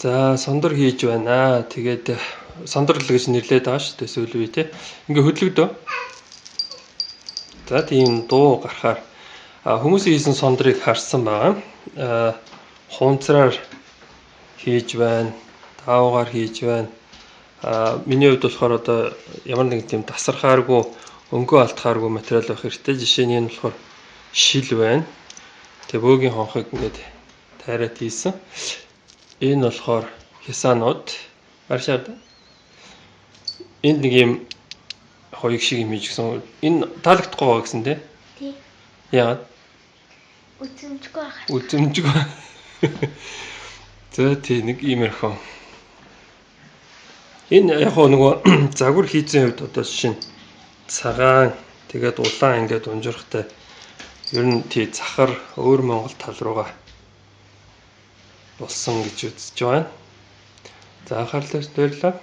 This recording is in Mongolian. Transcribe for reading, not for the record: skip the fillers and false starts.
За сондор хийж байна. Тэгээд сондорл гэж нэрлээд байгаа шүү дээ сүүл үе тий. Ингээ хөдлөгдөө. За тийм дуу гарахаар хүмүүсийн хийсэн сондрыг харсан байгаа. Хунцраар хийж байна. Таавгаар хийж байна. Миний хувьд болохоор одоо ямар нэгэн тийм тасархааргүй, өнгөө алдахааргүй материал байх хэрэгтэй. Жишээ нь энэ болохоор шил байна. Тэгээ бөөгийн хонхыг ингээд тайраад хийсэн. Энэ болохоор хясаанууд аршаад. Энд нэг юм хоёг шиг юм хийжсэн. Энэ таалагдахгүй байгаа гэсэн тий. Тий. Яагаад? Үзэмжгүй байх. Үзэмжгүй. За тий нэг иймэрхүү. Энэ яг нөгөө загвар хийцэн хувьд одоо жишээ нь цагаан тэгээд улаан ингээд унжирхтай ер нь тий захар өөр Монгол тал руугаа болсон гэж үзэж байна. За анхаарлаа баярлалаа.